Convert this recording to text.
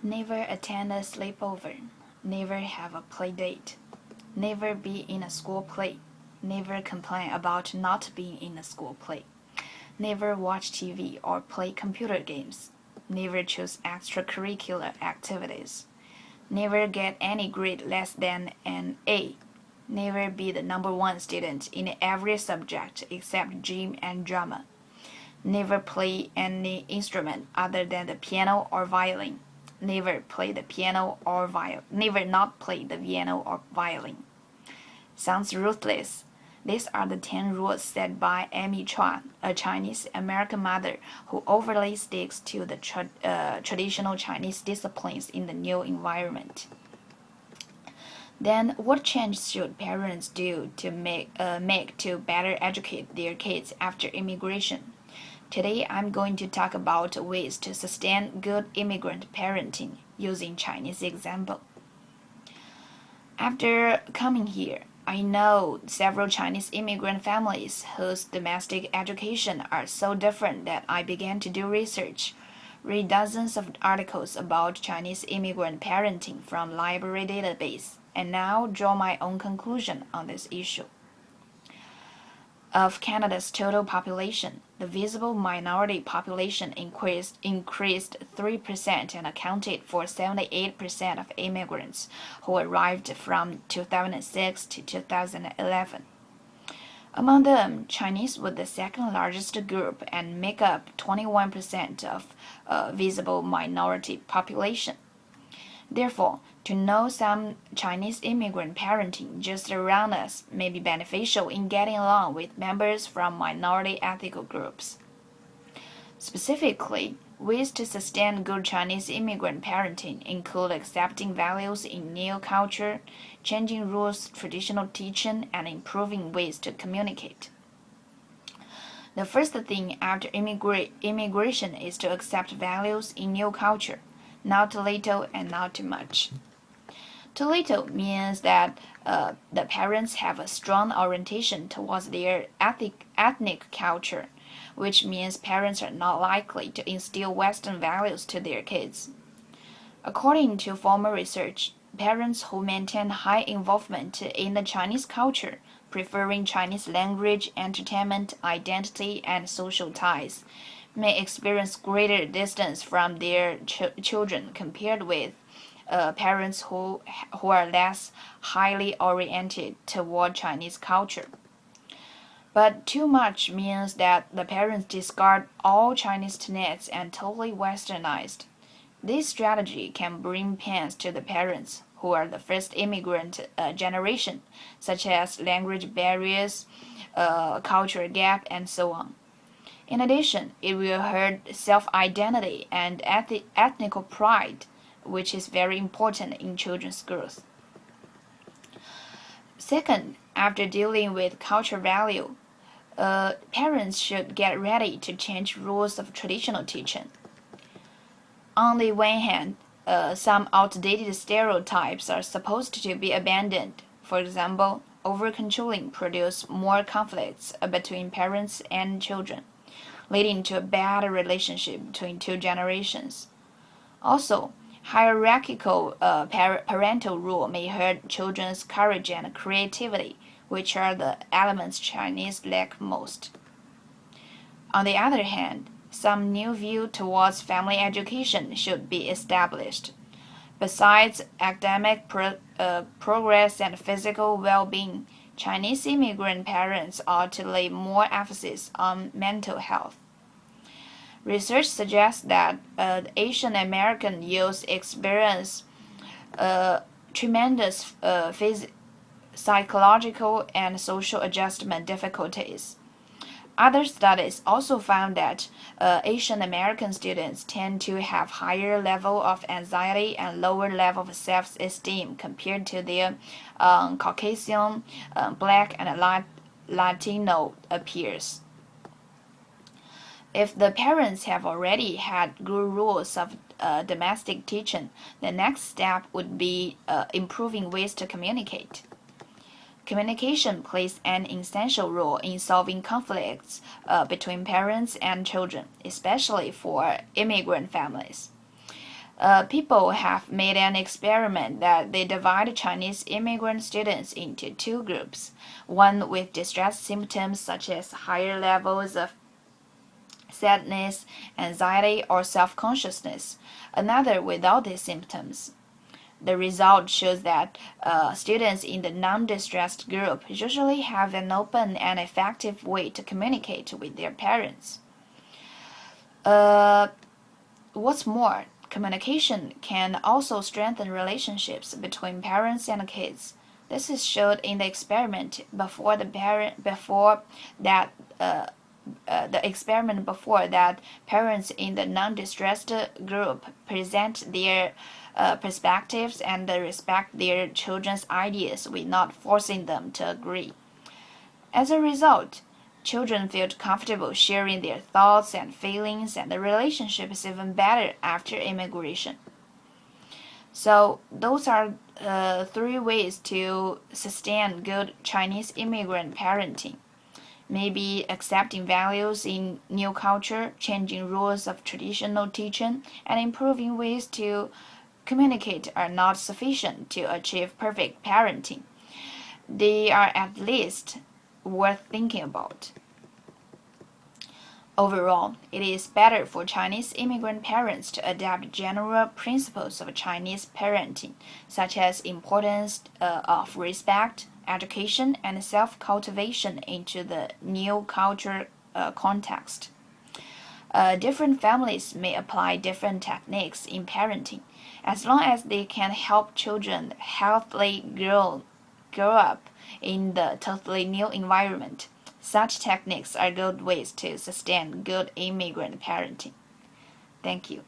Never attend a sleepover. Never have a play date. Never be in a school play. Never complain about not being in a school play. Never watch TV or play computer games. Never choose extracurricular activities. Never get any grade less than an A. Never be the number one student in every subject except gym and drama. Never play any instrument other than the piano or violin. Never play the piano or violin. Never not play the piano or violin. Sounds ruthless. These are the 10 rules set by Amy Chuan, a Chinese American mother who overly sticks to the traditional Chinese disciplines in the new environment. Then, what change should parents do to make to better educate their kids after immigration? Today, I'm going to talk about ways to sustain good immigrant parenting using Chinese example. After coming here, I know several Chinese immigrant families whose domestic education are so different that I began to do research, read dozens of articles about Chinese immigrant parenting from library database, and now draw my own conclusion on this issue. Of Canada's total population, the visible minority population increased 3% and accounted for 78% of immigrants who arrived from 2006 to 2011. Among them, Chinese were the second largest group and make up 21% of visible minority population. Therefore, to know some Chinese immigrant parenting just around us may be beneficial in getting along with members from minority ethnic groups. Specifically, ways to sustain good Chinese immigrant parenting include accepting values in new culture, changing rules, traditional teaching, and improving ways to communicate. The first thing after immigration is to accept values in new culture, not too little and not too much. Too little means that the parents have a strong orientation towards their ethnic culture, which means parents are not likely to instill Western values to their kids. According to former research, parents who maintain high involvement in the Chinese culture, preferring Chinese language, entertainment, identity, and social ties, may experience greater distance from their children compared with parents who are less highly oriented toward Chinese culture. But too much means that the parents discard all Chinese tenets and totally westernized. This strategy can bring pains to the parents who are the first immigrant generation, such as language barriers, cultural gap, and so on. In addition, it will hurt self-identity and ethnic pride, which is very important in children's growth. Second, after dealing with cultural value, parents should get ready to change rules of traditional teaching. On the one hand, some outdated stereotypes are supposed to be abandoned. For example, over-controlling produces more conflicts between parents and children, leading to a bad relationship between two generations. Also, hierarchical parental rule may hurt children's courage and creativity, which are the elements Chinese lack most. On the other hand, some new view towards family education should be established. Besides academic progress and physical well-being, Chinese immigrant parents ought to lay more emphasis on mental health. Research suggests that Asian American youth experience tremendous psychological and social adjustment difficulties. Other studies also found that Asian American students tend to have higher level of anxiety and lower level of self-esteem compared to their Caucasian, Black, and Latino peers. If the parents have already had good rules of domestic teaching, the next step would be improving ways to communicate. Communication plays an essential role in solving conflicts between parents and children, especially for immigrant families. People have made an experiment that they divide Chinese immigrant students into two groups, one with distress symptoms such as higher levels of sadness, anxiety, or self-consciousness, another without these symptoms. The result shows that students in the non-distressed group usually have an open and effective way to communicate with their parents. What's more, communication can also strengthen relationships between parents and kids. This is showed in the experiment before that parents in the non-distressed group present their perspectives and respect their children's ideas without forcing them to agree. As a result, children felt comfortable sharing their thoughts and feelings, and the relationship is even better after immigration. So, those are three ways to sustain good Chinese immigrant parenting. Maybe accepting values in new culture, changing rules of traditional teaching, and improving ways to communicate are not sufficient to achieve perfect parenting. They are at least worth thinking about. Overall, it is better for Chinese immigrant parents to adapt general principles of Chinese parenting, such as importance of respect, education, and self-cultivation into the new culture context. Different families may apply different techniques in parenting, as long as they can help children healthily grow up in the totally new environment. Such techniques are good ways to sustain good immigrant parenting. Thank you.